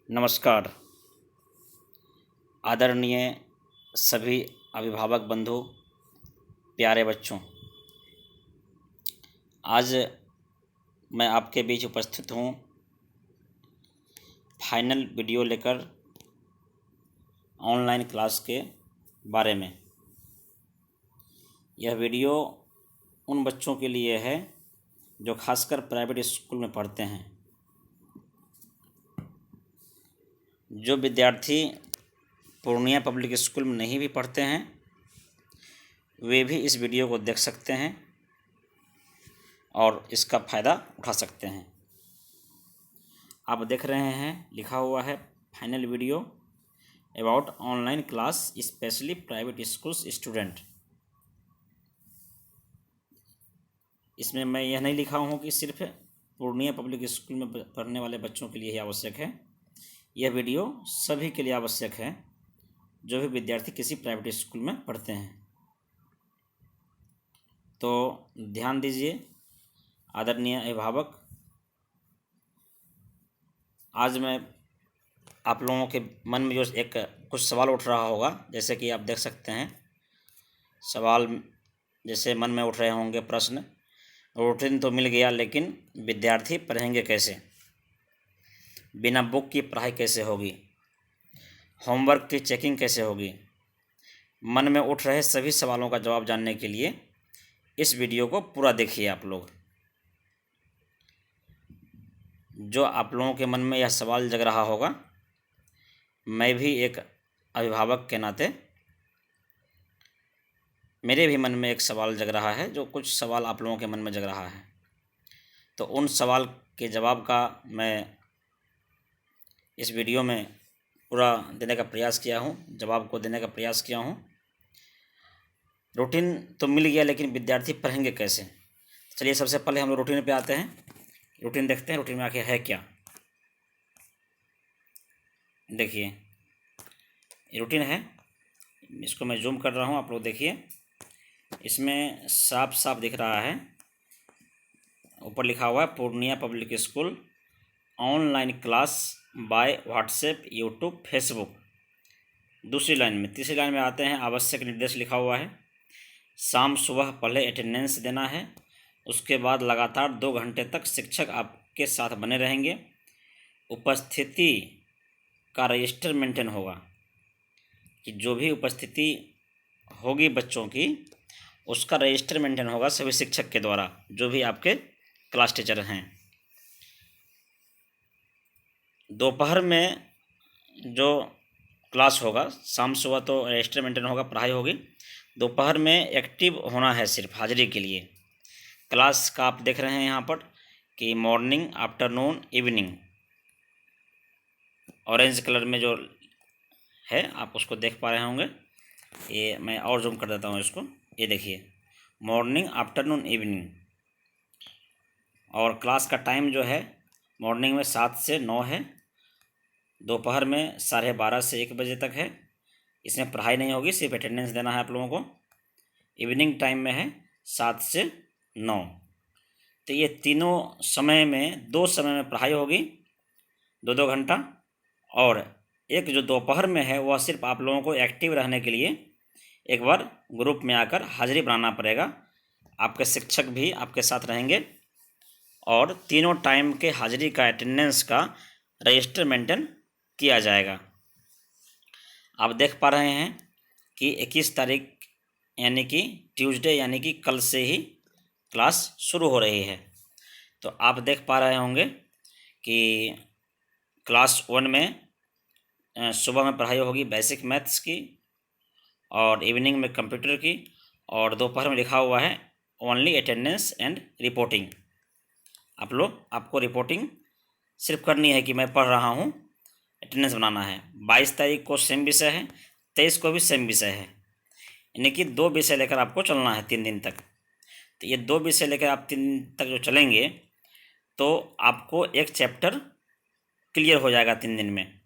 नमस्कार। आदरणीय सभी अभिभावक बंधु, प्यारे बच्चों, आज मैं आपके बीच उपस्थित हूँ फाइनल वीडियो लेकर ऑनलाइन क्लास के बारे में। यह वीडियो उन बच्चों के लिए है जो खासकर प्राइवेट स्कूल में पढ़ते हैं। जो विद्यार्थी पूर्णिया पब्लिक स्कूल में नहीं भी पढ़ते हैं वे भी इस वीडियो को देख सकते हैं और इसका फ़ायदा उठा सकते हैं। आप देख रहे हैं लिखा हुआ है final video about online class specially private schools student. इसमें मैं यह नहीं लिखा हूँ कि सिर्फ पूर्णिया पब्लिक स्कूल में पढ़ने वाले बच्चों के लिए ही आवश्यक है। यह वीडियो सभी के लिए आवश्यक है जो भी विद्यार्थी किसी प्राइवेट स्कूल में पढ़ते हैं। तो ध्यान दीजिए आदरणीय अभिभावक, आज मैं आप लोगों के मन में जो एक कुछ सवाल उठ रहा होगा, जैसे कि आप देख सकते हैं सवाल जैसे मन में उठ रहे होंगे प्रश्न। रूटीन तो मिल गया लेकिन विद्यार्थी पढ़ेंगे कैसे, बिना बुक की पढ़ाई कैसे होगी, होमवर्क की चेकिंग कैसे होगी। मन में उठ रहे सभी सवालों का जवाब जानने के लिए इस वीडियो को पूरा देखिए। आप लोग जो आप लोगों के मन में यह सवाल जग रहा होगा, मैं भी एक अभिभावक के नाते मेरे भी मन में एक सवाल जग रहा है, जो कुछ सवाल आप लोगों के मन में जग रहा है। तो उन सवाल के जवाब का मैं इस वीडियो में पूरा देने का प्रयास किया हूँ, जवाब को देने का प्रयास किया हूँ। रूटीन तो मिल गया लेकिन विद्यार्थी पढ़ेंगे कैसे। चलिए सबसे पहले हम लोग रूटीन पे आते हैं। रूटीन देखते हैं रूटीन में आखिर है क्या। देखिए रूटीन है, इसको मैं जूम कर रहा हूँ, आप लोग देखिए। इसमें साफ साफ दिख रहा है, ऊपर लिखा हुआ है Purnia public school online class by WhatsApp YouTube Facebook. दूसरी लाइन में, तीसरी लाइन में आते हैं, आवश्यक निर्देश लिखा हुआ है। शाम सुबह पहले अटेंडेंस देना है, उसके बाद लगातार 2 घंटे तक शिक्षक आपके साथ बने रहेंगे। उपस्थिति का रजिस्टर मेंटेन होगा, कि जो भी उपस्थिति होगी बच्चों की उसका रजिस्टर मेंटेन होगा सभी शिक्षक के द्वारा, जो भी आपके क्लास टीचर हैं। दोपहर में जो क्लास होगा, शाम सुबह तो रजिस्टर मेंटेन होगा, पढ़ाई होगी। दोपहर में एक्टिव होना है सिर्फ हाजिरी के लिए। क्लास का आप देख रहे हैं यहाँ पर कि morning, afternoon, evening, orange colour में जो है आप उसको देख पा रहे होंगे। ये मैं और जूम कर देता हूँ इसको, ये देखिए मॉर्निंग, आफ्टरनून, इवनिंग। और क्लास का टाइम जो है मॉर्निंग में 7 से 9 है, दोपहर में 12:30 से 1 बजे तक है। इसमें पढ़ाई नहीं होगी, सिर्फ अटेंडेंस देना है आप लोगों को। इवनिंग टाइम में है 7 से 9। तो ये तीनों समय में 2 समय में पढ़ाई होगी, 2-2 घंटा। और एक जो दोपहर में है वह सिर्फ आप लोगों को एक्टिव रहने के लिए एक बार ग्रुप में आकर हाजिरी बनाना पड़ेगा। आपके शिक्षक भी आपके साथ रहेंगे और तीनों टाइम के हाजिरी का, अटेंडेंस का रजिस्टर मेंटेन किया जाएगा। आप देख पा रहे हैं कि 21 तारीख यानी कि ट्यूसडे, यानी कि कल से ही क्लास शुरू हो रही है। तो आप देख पा रहे होंगे कि क्लास 1 में सुबह में पढ़ाई होगी बेसिक मैथ्स की, और इवनिंग में कंप्यूटर की, और दोपहर में लिखा हुआ है ओनली अटेंडेंस एंड रिपोर्टिंग। आपको रिपोर्टिंग सिर्फ करनी है कि मैं पढ़ रहा हूँ, अटेंडेंस बनाना है। 22 तारीख को सेम विषय है, 23 को भी सेम विषय है, यानी कि 2 विषय लेकर आपको चलना है 3 दिन तक। तो ये 2 विषय लेकर आप 3 दिन तक जो चलेंगे तो आपको एक चैप्टर क्लियर हो जाएगा 3 दिन में।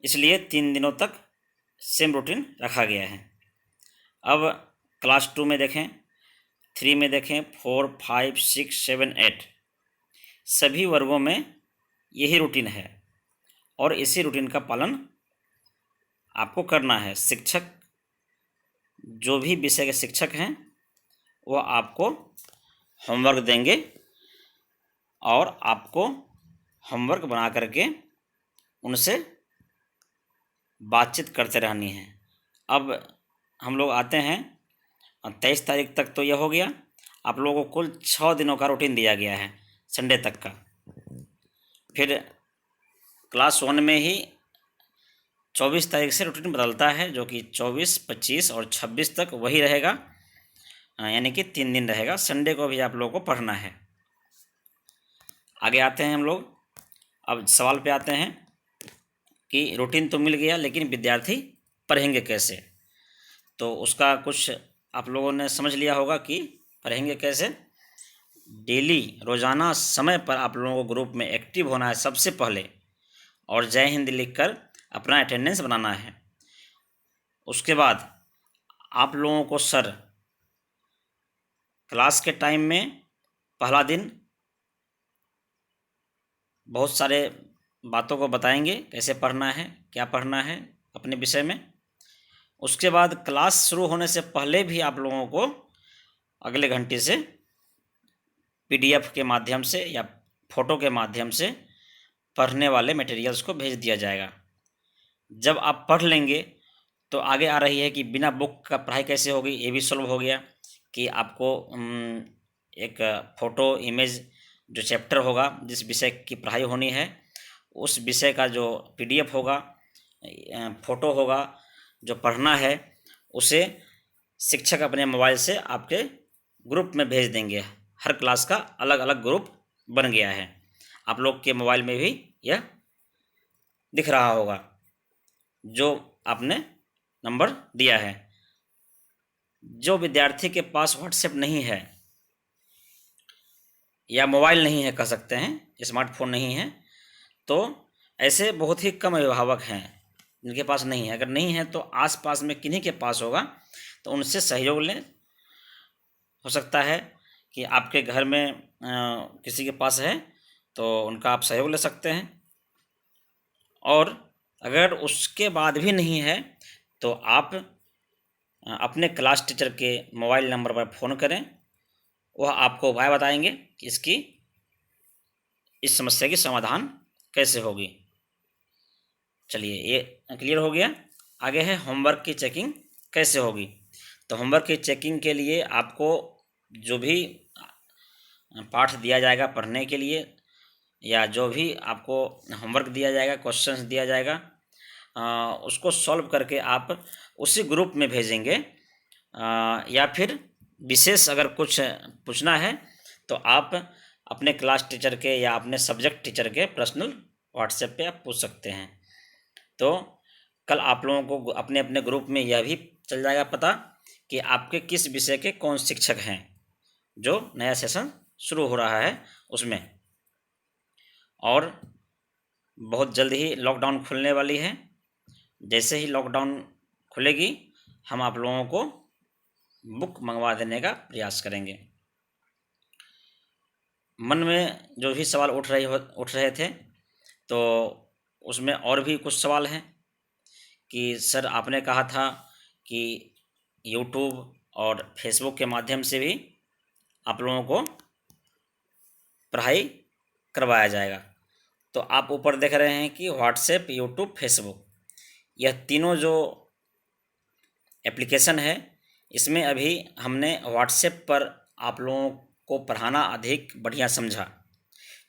इसलिए 3 दिनों तक सेम रूटीन रखा गया है। अब क्लास 2 में देखें, 3 में देखें, 4, 5, 6, 7, 8 सभी वर्गों में यही रूटीन है। और इसी रूटीन का पालन आपको करना है। शिक्षक, जो भी विषय के शिक्षक हैं वो आपको होमवर्क देंगे और आपको होमवर्क बना करके उनसे बातचीत करते रहनी है। अब हम लोग आते हैं 23 तारीख तक, तो यह हो गया। आप लोगों को कुल 6 दिनों का रूटीन दिया गया है संडे तक का। फिर क्लास 1 में ही 24 तारीख से रूटीन बदलता है, जो कि 24, 25 और 26 तक वही रहेगा, यानी कि 3 दिन रहेगा। संडे को भी आप लोगों को पढ़ना है। आगे आते हैं हम लोग, अब सवाल पे आते हैं कि रूटीन तो मिल गया लेकिन विद्यार्थी पढ़ेंगे कैसे। तो उसका कुछ आप लोगों ने समझ लिया होगा कि पढ़ेंगे कैसे। डेली रोज़ाना समय पर आप लोगों को ग्रुप में एक्टिव होना है सबसे पहले, और जय हिंद लिखकर अपना अटेंडेंस बनाना है। उसके बाद आप लोगों को सर क्लास के टाइम में पहला दिन बहुत सारे बातों को बताएंगे, कैसे पढ़ना है, क्या पढ़ना है अपने विषय में। उसके बाद क्लास शुरू होने से पहले भी आप लोगों को अगले घंटे से PDF के माध्यम से या फ़ोटो के माध्यम से पढ़ने वाले मटेरियल्स को भेज दिया जाएगा। जब आप पढ़ लेंगे तो आगे आ रही है कि बिना बुक का पढ़ाई कैसे होगी। ये भी सॉल्व हो गया कि आपको एक फ़ोटो इमेज जो चैप्टर होगा, जिस विषय की पढ़ाई होनी है, उस विषय का जो PDF होगा, फ़ोटो होगा, जो पढ़ना है, उसे शिक्षक अपने मोबाइल से आपके ग्रुप में भेज देंगे। हर क्लास का अलग अलग ग्रुप बन गया है। आप लोग के मोबाइल में भी यह दिख रहा होगा जो आपने नंबर दिया है। जो विद्यार्थी के पास व्हाट्सएप नहीं है या मोबाइल नहीं है, कह सकते हैं, स्मार्टफोन नहीं है, तो ऐसे बहुत ही कम अभिभावक हैं जिनके पास नहीं है। अगर नहीं है तो आसपास में किन्हीं के पास होगा तो उनसे सहयोग लें। हो सकता है कि आपके घर में किसी के पास है तो उनका आप सहयोग ले सकते हैं। और अगर उसके बाद भी नहीं है तो आप अपने क्लास टीचर के मोबाइल नंबर पर फ़ोन करें, वह आपको उपाय बताएंगे कि इस समस्या की समाधान कैसे होगी। चलिए, ये क्लियर हो गया। आगे है होमवर्क की चेकिंग कैसे होगी। तो होमवर्क की चेकिंग के लिए आपको जो भी पाठ दिया जाएगा पढ़ने के लिए, या जो भी आपको होमवर्क दिया जाएगा, क्वेश्चंस दिया जाएगा, उसको सॉल्व करके आप उसी ग्रुप में भेजेंगे। या फिर विशेष अगर कुछ पूछना है तो आप अपने क्लास टीचर के या अपने सब्जेक्ट टीचर के पर्सनल व्हाट्सएप पे आप पूछ सकते हैं। तो कल आप लोगों को अपने अपने ग्रुप में यह भी चल जाएगा पता कि आपके किस विषय के कौन शिक्षक हैं, जो नया सेशन शुरू हो रहा है उसमें। और बहुत जल्द ही लॉकडाउन खुलने वाली है। जैसे ही लॉकडाउन खुलेगी हम आप लोगों को बुक मंगवा देने का प्रयास करेंगे। मन में जो भी सवाल उठ रहे थे तो उसमें और भी कुछ सवाल हैं कि सर आपने कहा था कि यूट्यूब और फेसबुक के माध्यम से भी आप लोगों को पढ़ाई करवाया जाएगा। तो आप ऊपर देख रहे हैं कि व्हाट्सएप, यूट्यूब, फेसबुक, यह तीनों जो एप्लीकेशन है, इसमें अभी हमने व्हाट्सएप पर आप लोगों को पढ़ाना अधिक बढ़िया समझा,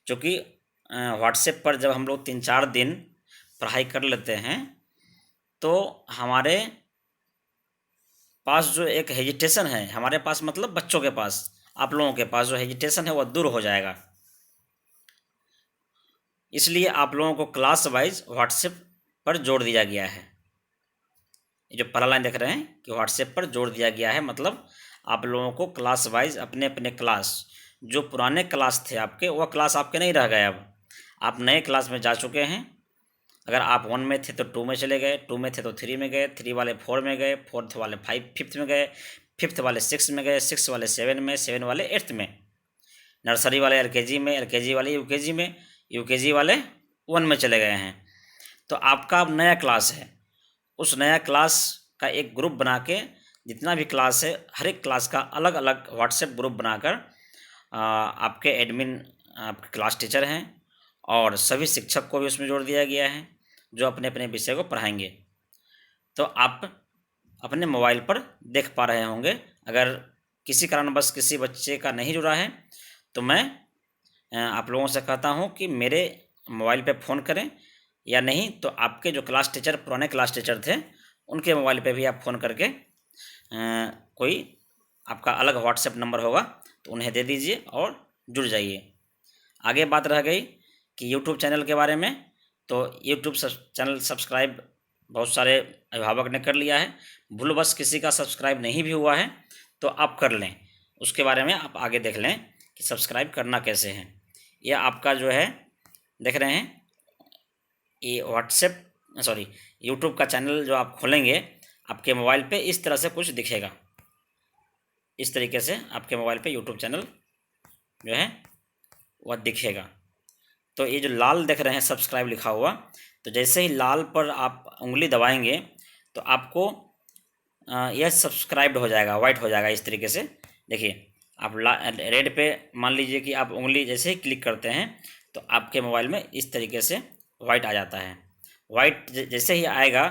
क्योंकि व्हाट्सएप पर जब हम लोग 3-4 दिन पढ़ाई कर लेते हैं तो हमारे पास जो एक हेजिटेशन है, हमारे पास मतलब बच्चों के पास, आप लोगों के पास जो हेजिटेशन है वह दूर हो जाएगा। इसलिए आप लोगों को क्लास वाइज व्हाट्सएप पर जोड़ दिया गया है। ये जो पहला लाइन देख रहे हैं कि व्हाट्सएप पर जोड़ दिया गया है, मतलब आप लोगों को क्लास वाइज अपने अपने क्लास, जो पुराने क्लास थे आपके, वह क्लास आपके नहीं रह गए। अब आप नए क्लास में जा चुके हैं। अगर आप 1 में थे तो 2 में चले गए, 2 में थे तो 3 में गए, 3 वाले 4 में गए, 4th वाले 5th में गए, 5th वाले 6 में गए, 6 वाले 7 में, 7 वाले 8th में, नर्सरी वाले LKG में, LKG वाले UKG में, UKG वाले 1 में चले गए हैं। तो आपका अब नया क्लास है, उस नया क्लास का एक ग्रुप बना के जितना भी क्लास है हर एक क्लास का अलग अलग व्हाट्सएप ग्रुप बनाकर आपके एडमिन आपके क्लास टीचर हैं और सभी शिक्षक को भी उसमें जोड़ दिया गया है जो अपने अपने विषय को पढ़ाएंगे। तो आप अपने मोबाइल पर देख पा रहे होंगे। अगर किसी कारणवश किसी बच्चे का नहीं जुड़ा है तो मैं आप लोगों से कहता हूं कि मेरे मोबाइल पे फ़ोन करें, या नहीं तो आपके जो क्लास टीचर पुराने क्लास टीचर थे उनके मोबाइल पे भी आप फ़ोन करके कोई आपका अलग व्हाट्सएप नंबर होगा तो उन्हें दे दीजिए और जुड़ जाइए। आगे बात रह गई कि यूट्यूब चैनल के बारे में, तो यूट्यूब चैनल सब्सक्राइब बहुत सारे अभिभावक ने कर लिया है, भूलवश किसी का सब्सक्राइब नहीं भी हुआ है तो आप कर लें, उसके बारे में आप आगे देख लें कि सब्सक्राइब करना कैसे है। यह आपका जो है देख रहे हैं ये यूट्यूब का चैनल जो आप खोलेंगे आपके मोबाइल पे इस तरह से कुछ दिखेगा। इस तरीके से आपके मोबाइल पे यूट्यूब चैनल जो है वह दिखेगा। तो ये जो लाल देख रहे हैं सब्सक्राइब लिखा हुआ, तो जैसे ही लाल पर आप उंगली दबाएंगे तो आपको यह सब्सक्राइब्ड हो जाएगा, वाइट हो जाएगा। इस तरीके से देखिए आप रेड पे मान लीजिए कि आप उंगली जैसे ही क्लिक करते हैं तो आपके मोबाइल में इस तरीके से वाइट आ जाता है। वाइट जैसे ही आएगा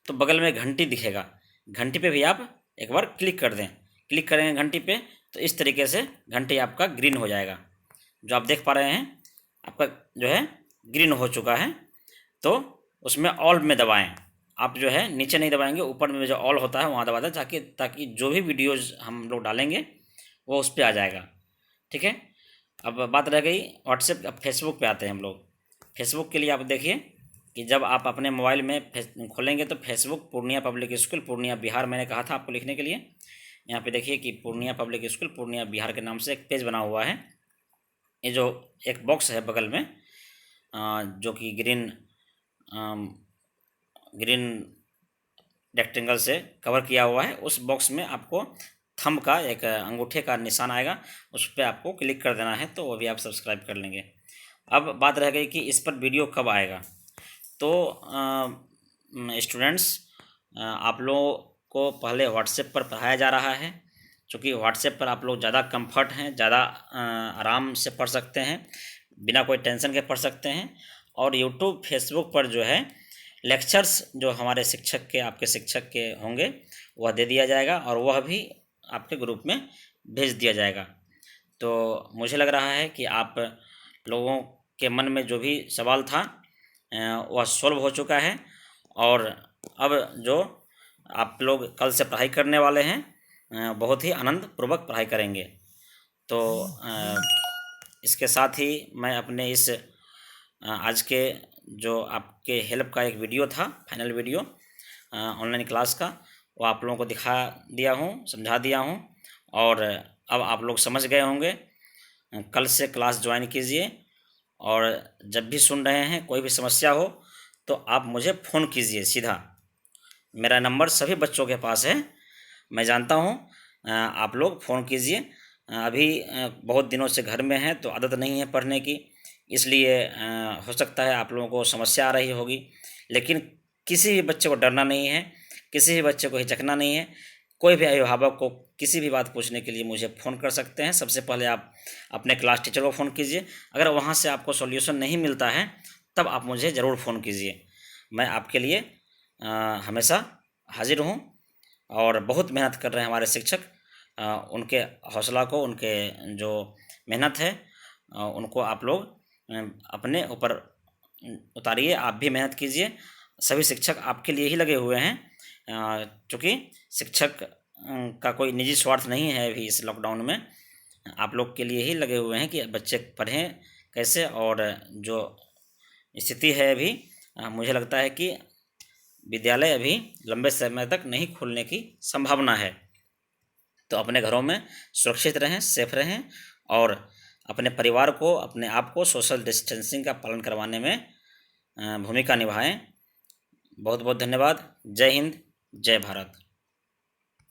तो बगल में घंटी दिखेगा, घंटी पे भी आप एक बार क्लिक कर दें। क्लिक करेंगे घंटी पे तो इस तरीके से घंटी आपका ग्रीन हो जाएगा। जो आप देख पा रहे हैं आपका जो है ग्रीन हो चुका है, तो उसमें ऑल में दबाएं। आप जो है नीचे नहीं दबाएंगे, ऊपर में जो ऑल होता है वहाँ दबा दें ताकि जो भी वीडियोज़ हम लोग डालेंगे वो उस पर आ जाएगा। ठीक है, अब बात रह गई व्हाट्सएप। अब फेसबुक पे आते हैं हम लोग। फेसबुक के लिए आप देखिए कि जब आप अपने मोबाइल में खोलेंगे तो Facebook Purnia public school Purnia Bihar मैंने कहा था आपको लिखने के लिए। यहाँ पे देखिए कि पूर्णिया पब्लिक स्कूल पूर्णिया बिहार के नाम से एक पेज बना हुआ है। ये जो एक बॉक्स है बगल में जो कि ग्रीन रेक्टेंगल से कवर किया हुआ है, उस बॉक्स में आपको थंब का एक अंगूठे का निशान आएगा, उस पर आपको क्लिक कर देना है तो वो भी आप सब्सक्राइब कर लेंगे। अब बात रह गई कि इस पर वीडियो कब आएगा। तो स्टूडेंट्स आप लोगों को पहले व्हाट्सएप पर पढ़ाया जा रहा है, चूँकि व्हाट्सएप पर आप लोग ज़्यादा कंफर्ट हैं, ज़्यादा आराम से पढ़ सकते हैं, बिना कोई टेंशन के पढ़ सकते हैं। और यूट्यूब फेसबुक पर जो है लेक्चर्स जो हमारे शिक्षक के आपके शिक्षक के होंगे वह दे दिया जाएगा और वह भी आपके ग्रुप में भेज दिया जाएगा। तो मुझे लग रहा है कि आप लोगों के मन में जो भी सवाल था वह सॉल्व हो चुका है और अब जो आप लोग कल से पढ़ाई करने वाले हैं बहुत ही आनंदपूर्वक पढ़ाई करेंगे। तो इसके साथ ही मैं अपने इस आज के जो आपके हेल्प का एक वीडियो था, फाइनल वीडियो ऑनलाइन क्लास का, वो आप लोगों को दिखा दिया हूँ, समझा दिया हूँ और अब आप लोग समझ गए होंगे। कल से क्लास ज्वाइन कीजिए और जब भी सुन रहे हैं कोई भी समस्या हो तो आप मुझे फ़ोन कीजिए सीधा। मेरा नंबर सभी बच्चों के पास है, मैं जानता हूँ। आप लोग फ़ोन कीजिए। अभी बहुत दिनों से घर में हैं तो आदत नहीं है पढ़ने की, इसलिए हो सकता है आप लोगों को समस्या आ रही होगी, लेकिन किसी भी बच्चे को डरना नहीं है, किसी भी बच्चे को हिचकना नहीं है। कोई भी अभिभावक को किसी भी बात पूछने के लिए मुझे फ़ोन कर सकते हैं। सबसे पहले आप अपने क्लास टीचर को फ़ोन कीजिए, अगर वहाँ से आपको सॉल्यूशन नहीं मिलता है तब आप मुझे ज़रूर फ़ोन कीजिए। मैं आपके लिए हमेशा हाजिर हूँ और बहुत मेहनत कर रहे हैं हमारे शिक्षक। उनके हौसला को, उनके जो मेहनत है उनको आप लोग अपने ऊपर उतारिए, आप भी मेहनत कीजिए। सभी शिक्षक आपके लिए ही लगे हुए हैं, क्योंकि शिक्षक का कोई निजी स्वार्थ नहीं है। अभी इस लॉकडाउन में आप लोग के लिए ही लगे हुए हैं कि बच्चे पढ़ें कैसे। और जो स्थिति है अभी मुझे लगता है कि विद्यालय अभी लंबे समय तक नहीं खुलने की संभावना है। तो अपने घरों में सुरक्षित रहें, सेफ रहें और अपने परिवार को, अपने आप को सोशल डिस्टेंसिंग का पालन करवाने में भूमिका निभाएं। बहुत बहुत धन्यवाद। जय हिंद, जय भारत।